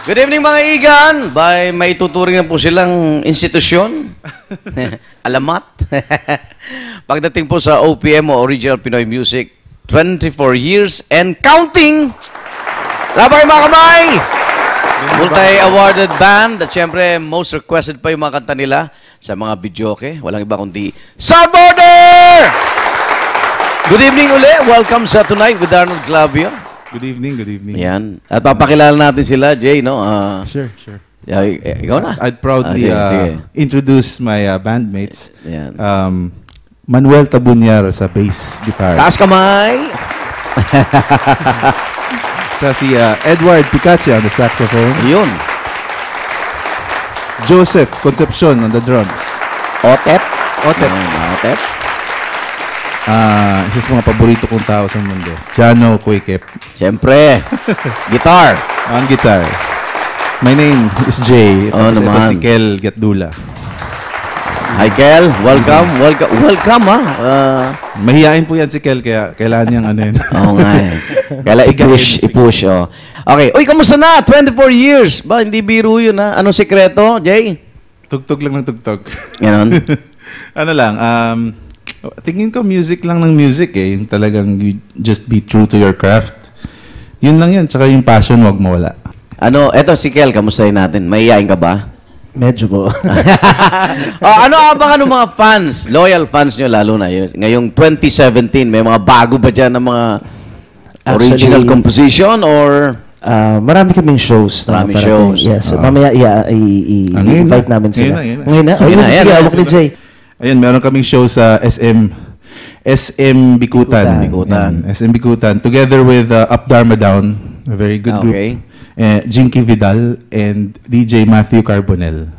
Good evening mga igan. May tuturing na po silang institusyon. Alamat. Pagdating po sa OPM o Original Pinoy Music, 24 years and counting! Labay mga kamay! Multi-awarded band at syempre most requested pa yung mga kanta nila sa mga videoke. Walang iba kundi South Border! Good evening uli. Welcome sa Tonight with Arnold Clavio. Good evening, good evening. Yan. At papakilala natin sila, Jay, no? Sure. Ikaw na. I'd proudly sige. introduce my bandmates. Yan. Manuel Tabunyar sa bass guitar. Taas kamay! Sa si Edward Picache on the saxophone. Yun. Joseph Concepcion on the drums. Otep. Otep. Otep. Isa sa mga paborito kong tao sa mundo. Jano Kuikep. Siyempre. Guitar. On guitar. My name is Jay. Tapos ito naman. si Kel Gatdula. Hi, Kel. Welcome. Welcome, ha? Mahihain po yan si Kel, kaya kailangan niyang ano yun. Oo nga eh. Kailangan i-push, oh. Okay. Uy, kamusta na? 24 years. Ba, hindi biro yun, ha? Anong sekreto, Jay? Tugtog lang ng tugtog. Ganon. Ano lang, tingin ko music lang ng music eh. Yung talagang you just be true to your craft. Yun lang yan. Tsaka yung passion, wag mawala. Eto si Kel, kamustahin natin? Mahihain ka ba? Medyo po. Ano abangan ng mga fans, loyal fans nyo lalo na yun. Ngayong 2017, may mga bago ba dyan ng mga original composition or... marami kaming shows. Marami shows. Yes. Mamaya i-invite namin sila. Ngayon na. Sige, awak ni Jay. Ayun, meron kaming show sa SM Bikutan. SM Bikutan. Together with Up Dharma Down, a very good group. Jinky Vidal and DJ Matthew Carbonell.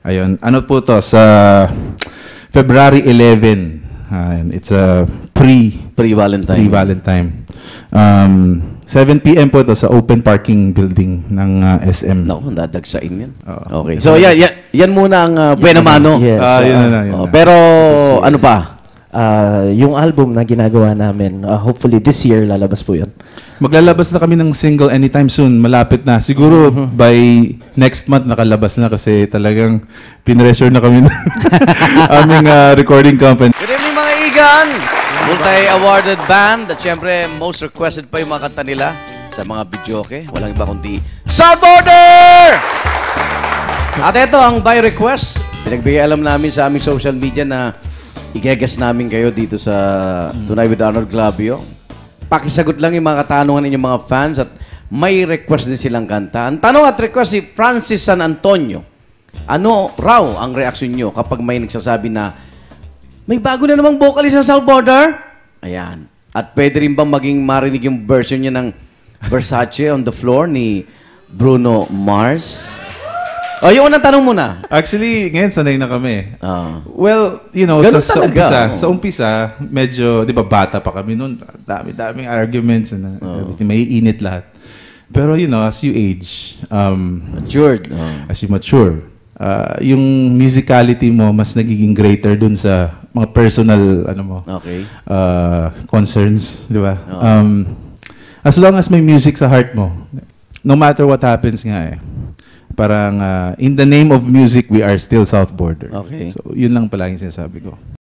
Ayun. Ano po to? Sa February 11. It's a pre-Valentine. Pre-Valentine. 7 p.m. po to sa open parking building ng SM. Naku, dadagsain yan. Okay. So, yan muna ang buena mano. Yes. Yun na. Pero, ano pa? Yung album na ginagawa namin, hopefully this year lalabas po yun. Maglalabas na kami ng single anytime soon. Malapit na. Siguro by next month nakalabas na kasi talagang pinressure na kami ng aming recording company. Good evening mga igan! Multi-awarded band at syempre most requested pa yung mga kanta nila sa mga videoke. Walang iba kundi South Border! At ito ang by request. Pinagbigay alam namin sa aming social media na i-guest namin kayo dito sa Tonight with Arnold Clavio. Pakisagot lang yung mga katanungan ninyong mga fans at may request din silang kanta. Ang tanong at request si Francis San Antonio. Ano raw ang reaksyon nyo kapag may nagsasabi na may bago na namang vocalist sa South Border? Ayan. At pwede rin bang maging marinig yung version niya ng Versace on the Floor ni Bruno Mars? Yung unang tanong muna. Actually, ngayon sanay na kami. Well, you know, sa umpisa, medyo, di ba, bata pa kami noon. Dami-daming arguments. May init lahat. Pero, you know, as you age, matured. As you mature, yung musicality mo mas nagiging greater dun sa mga personal, concerns, di ba? As long as may music sa heart mo, no matter what happens nga parang in the name of music, we are still South Border. Okay. So, yun lang palaging sinasabi ko.